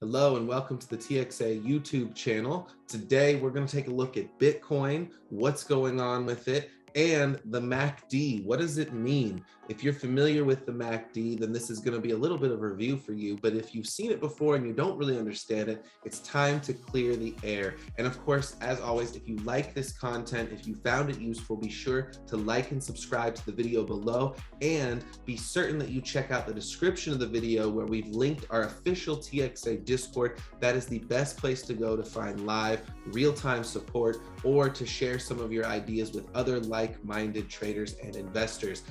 Hello and welcome to the TXA YouTube channel. Today we're going to take a look at Bitcoin, what's going on with it, and the MACD. What does it mean? If you're familiar with the MACD, then this is going to be a little bit of a review for you. But if you've seen it before and you don't really understand it, it's time to clear the air. And of course, as always, if you like this content, if you found it useful, be sure to like and subscribe to the video below, and be certain that you check out the description of the video where we've linked our official TXA Discord. That is the best place to go to find live, real-time support, or to share some of your ideas with other like-minded traders and investors.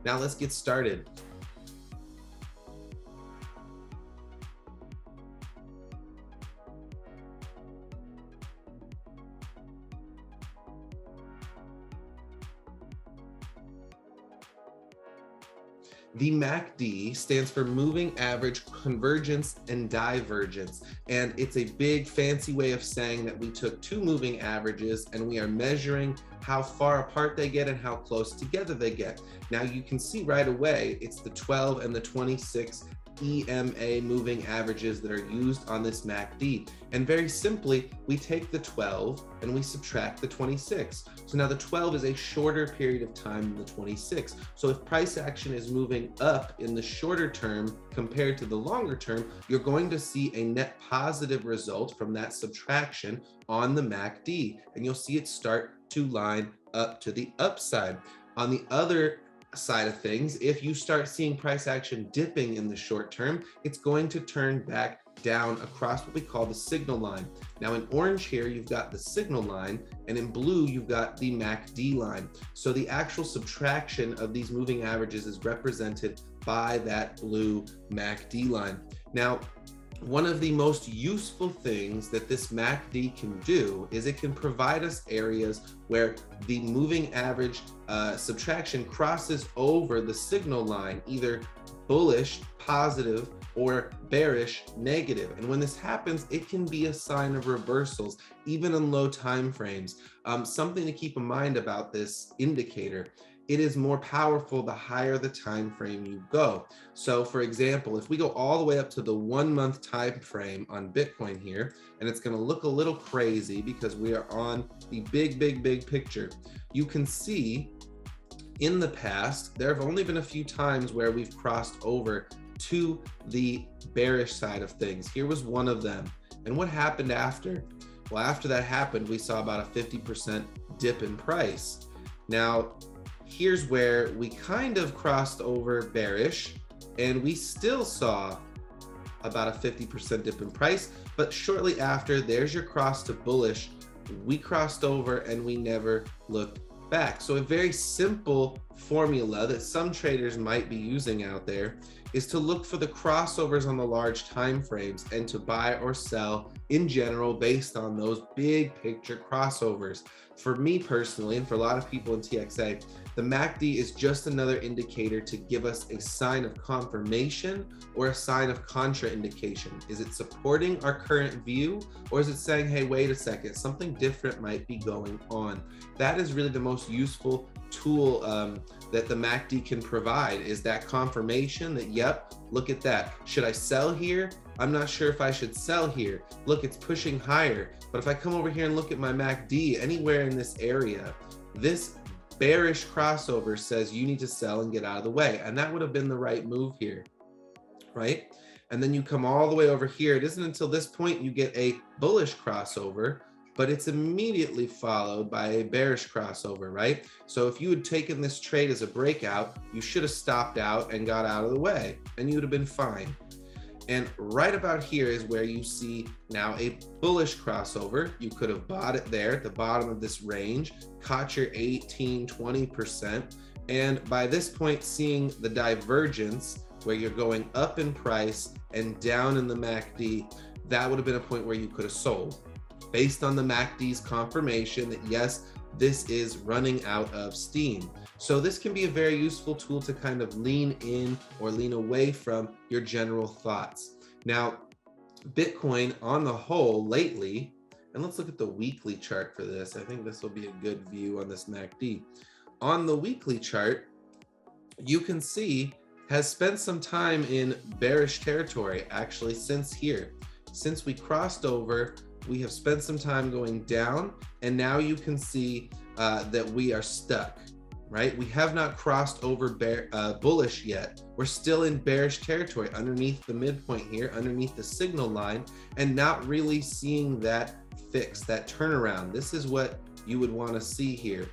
Now let's get started. The MACD stands for Moving Average Convergence and Divergence, and it's a big fancy way of saying that we took two moving averages and we are measuring how far apart they get and how close together they get. Now you can see right away it's the 12 and the 26 EMA moving averages that are used on this MACD. And very simply, we take the 12 and we subtract the 26. So now the 12 is a shorter period of time than the 26. So if price action is moving up in the shorter term compared to the longer term, you're going to see a net positive result from that subtraction on the MACD. And you'll see it start to line up to the upside. On the other side of things, if you start seeing price action dipping in the short term, it's going to turn back down across what we call the signal line. Now in orange here, you've got the signal line, and in blue, you've got the MACD line. So the actual subtraction of these moving averages is represented by that blue MACD line. Now, one of the most useful things that this MACD can do is it can provide us areas where the moving average subtraction crosses over the signal line, either bullish, positive, or bearish, negative. And when this happens, it can be a sign of reversals, even in low time frames. Something to keep in mind about this indicator: it is more powerful the higher the time frame you go. So for example, if we go all the way up to the 1 month time frame on Bitcoin here, and it's gonna look a little crazy because we are on the big picture, you can see in the past, there have only been a few times where we've crossed over to the bearish side of things. Here was one of them. And what happened after? Well, after that happened, we saw about a 50% dip in price. Now, here's where we kind of crossed over bearish, and we still saw about a 50% dip in price, but shortly after, there's your cross to bullish. We crossed over and we never looked back. So a very simple formula that some traders might be using out there is to look for the crossovers on the large time frames and to buy or sell in general based on those big picture crossovers. For me personally, and for a lot of people in TXA, the MACD is just another indicator to give us a sign of confirmation or a sign of contraindication. Is it supporting our current view, or is it saying, hey, wait a second, something different might be going on? That is really the most useful tool that the MACD can provide, is that confirmation that, yep, look at that. Should I sell here? I'm not sure if I should sell here. Look, it's pushing higher. But if I come over here and look at my MACD anywhere in this area, this bearish crossover says you need to sell and get out of the way. And that would have been the right move here, right? And then you come all the way over here. It isn't until this point you get a bullish crossover, but it's immediately followed by a bearish crossover, right? So if you had taken this trade as a breakout, you should have stopped out and got out of the way, and you would have been fine. And right about here is where you see now a bullish crossover. You could have bought it there at the bottom of this range, caught your 18, 20%. And by this point, seeing the divergence where you're going up in price and down in the MACD, that would have been a point where you could have sold based on the MACD's confirmation that, yes, this is running out of steam. So this can be a very useful tool to kind of lean in or lean away from your general thoughts. Now, Bitcoin on the whole lately, and let's look at the weekly chart for this. I think this will be a good view on this MACD. On the weekly chart, you can see has spent some time in bearish territory actually since here. Since we crossed over, we have spent some time going down, and now you can see that we are stuck, right? We have not crossed over bullish yet. We're still in bearish territory underneath the midpoint here, underneath the signal line, and not really seeing that fix, that turnaround. This is what you would want to see here.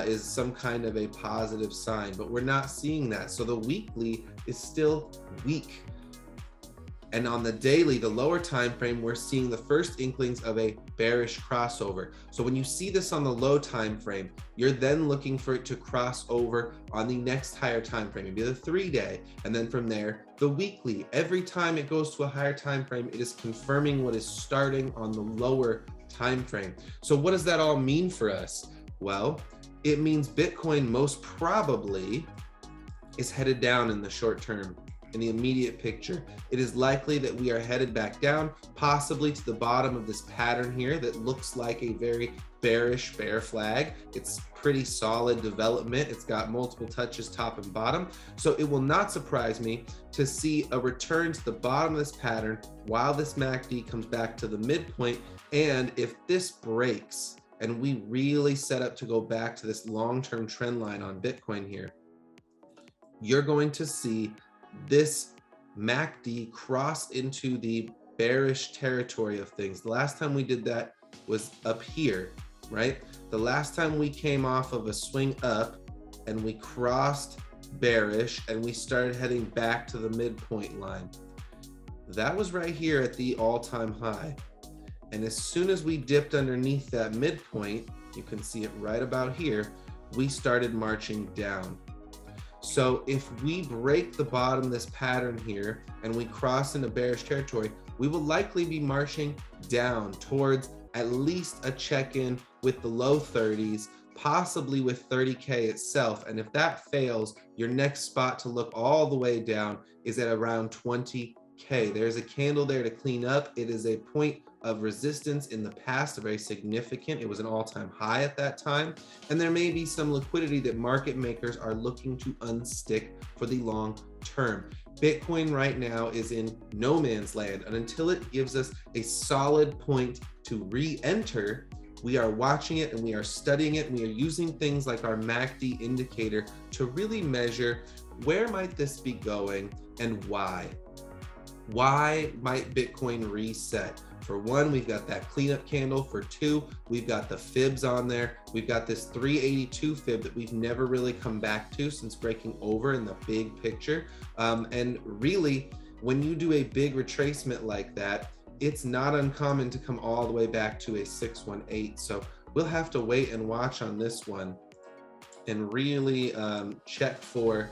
Is some kind of a positive sign, but we're not seeing that. So the weekly is still weak. And on the daily, the lower time frame, we're seeing the first inklings of a bearish crossover. So when you see this on the low time frame, you're then looking for it to cross over on the next higher time frame, maybe the 3-day, and then from there, the weekly. Every time it goes to a higher time frame, it is confirming what is starting on the lower time frame. So what does that all mean for us? Well, it means Bitcoin most probably is headed down in the short term, in the immediate picture. It is likely that we are headed back down, possibly to the bottom of this pattern here that looks like a very bearish bear flag. It's pretty solid development. It's got multiple touches top and bottom. So it will not surprise me to see a return to the bottom of this pattern while this MACD comes back to the midpoint. And if this breaks, and we really set up to go back to this long-term trend line on Bitcoin here, you're going to see this MACD cross into the bearish territory of things. The last time we did that was up here, right? The last time we came off of a swing up and we crossed bearish and we started heading back to the midpoint line. That was right here at the all-time high. And as soon as we dipped underneath that midpoint, you can see it right about here, we started marching down. So if we break the bottom of this pattern here and we cross into bearish territory, we will likely be marching down towards at least a check-in with the low 30s, possibly with 30K itself. And if that fails, your next spot to look all the way down is at around 20K. There's a candle there to clean up. It is a point of resistance in the past, very significant. It was an all-time high at that time. And there may be some liquidity that market makers are looking to unstick for the long term. Bitcoin right now is in no man's land, and until it gives us a solid point to re-enter, we are watching it and we are studying it. And we are using things like our MACD indicator to really measure where might this be going and why. Why might Bitcoin reset? For one, we've got that cleanup candle. For two, we've got the fibs on there. We've got this 382 fib that we've never really come back to since breaking over in the big picture. And really, when you do a big retracement like that, it's not uncommon to come all the way back to a 618. So we'll have to wait and watch on this one and really check for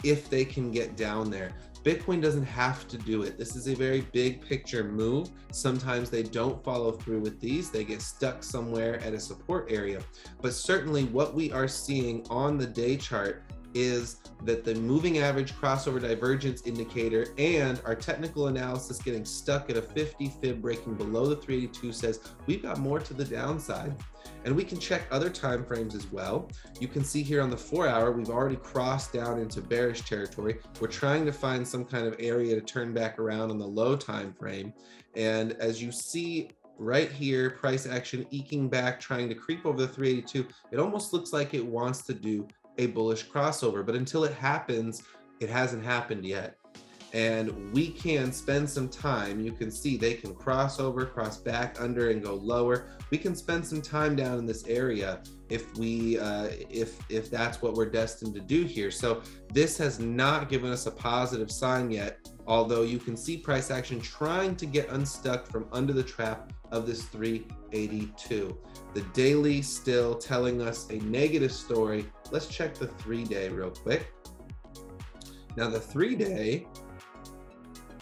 if they can get down there. Bitcoin doesn't have to do it. This is a very big picture move. Sometimes they don't follow through with these. They get stuck somewhere at a support area. But certainly what we are seeing on the day chart is that the moving average crossover divergence indicator and our technical analysis getting stuck at a 50 fib breaking below the 382 says we've got more to the downside. And we can check other time frames as well. You can see here on the 4-hour, we've already crossed down into bearish territory. We're trying to find some kind of area to turn back around on the low time frame. And as you see right here, price action eking back, trying to creep over the 382, it almost looks like it wants to do a bullish crossover, but until it happens, it hasn't happened yet. And we can spend some time. You can see they can cross over, cross back under and go lower. We can spend some time down in this area if we if that's what we're destined to do here. So this has not given us a positive sign yet, although you can see price action trying to get unstuck from under the trap of this 382. The daily still telling us a negative story. Let's check the 3-day real quick. Now the 3-day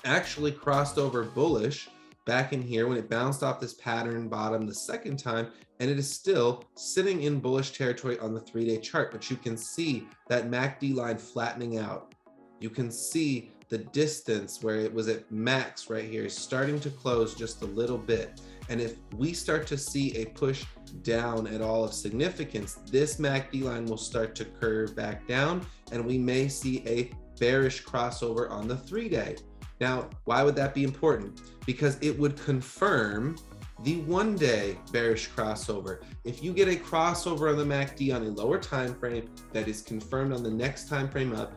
actually crossed over bullish back in here when it bounced off this pattern bottom the second time, and it is still sitting in bullish territory on the 3-day chart. But you can see that MACD line flattening out. You can see the distance where it was at max right here is starting to close just a little bit. And if we start to see a push down at all of significance, this MACD line will start to curve back down, and we may see a bearish crossover on the 3-day. Now, why would that be important? Because it would confirm the 1-day bearish crossover. If you get a crossover on the MACD on a lower time frame that is confirmed on the next time frame up,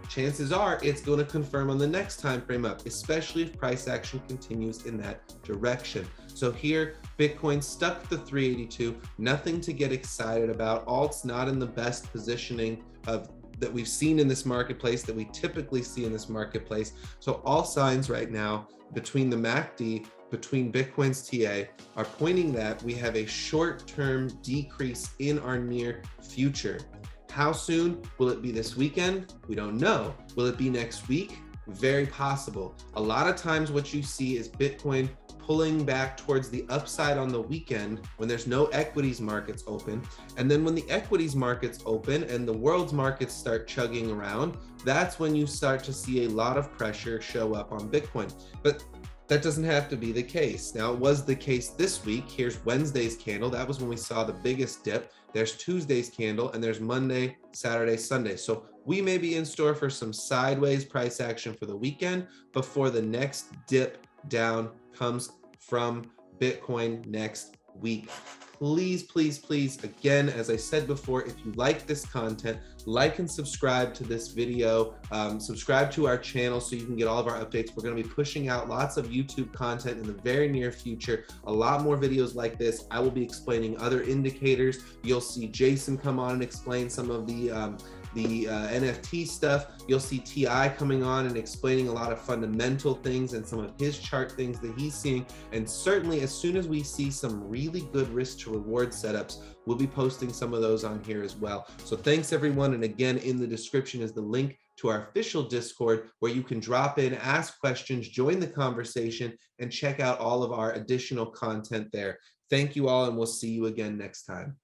chances are it's going to confirm on the next time frame up, especially if price action continues in that direction. So here, Bitcoin stuck the 382, nothing to get excited about. Alt's not in the best positioning that we've seen in this marketplace, that we typically see in this marketplace. So all signs right now between the MACD, between Bitcoin's TA, are pointing that we have a short-term decrease in our near future. How soon? Will it be this weekend? We don't know. Will it be next week? Very possible. A lot of times what you see is Bitcoin pulling back towards the upside on the weekend when there's no equities markets open. And then when the equities markets open and the world's markets start chugging around, that's when you start to see a lot of pressure show up on Bitcoin. But that doesn't have to be the case. Now, it was the case this week. Here's Wednesday's candle. That was when we saw the biggest dip. There's Tuesday's candle, and there's Monday, Saturday, Sunday. So we may be in store for some sideways price action for the weekend before the next dip down comes from Bitcoin next week. Please, please, please, again, as I said before, if you like this content, like and subscribe to this video, subscribe to our channel so you can get all of our updates. We're going to be pushing out lots of YouTube content in the very near future, a lot more videos like this. I will be explaining other indicators. You'll see Jason come on and explain some of the NFT stuff. You'll see TI coming on and explaining a lot of fundamental things and some of his chart things that he's seeing. And certainly as soon as we see some really good risk to reward setups, we'll be posting some of those on here as well. So thanks everyone. And again, in the description is the link to our official Discord where you can drop in, ask questions, join the conversation, and check out all of our additional content there. Thank you all, and we'll see you again next time.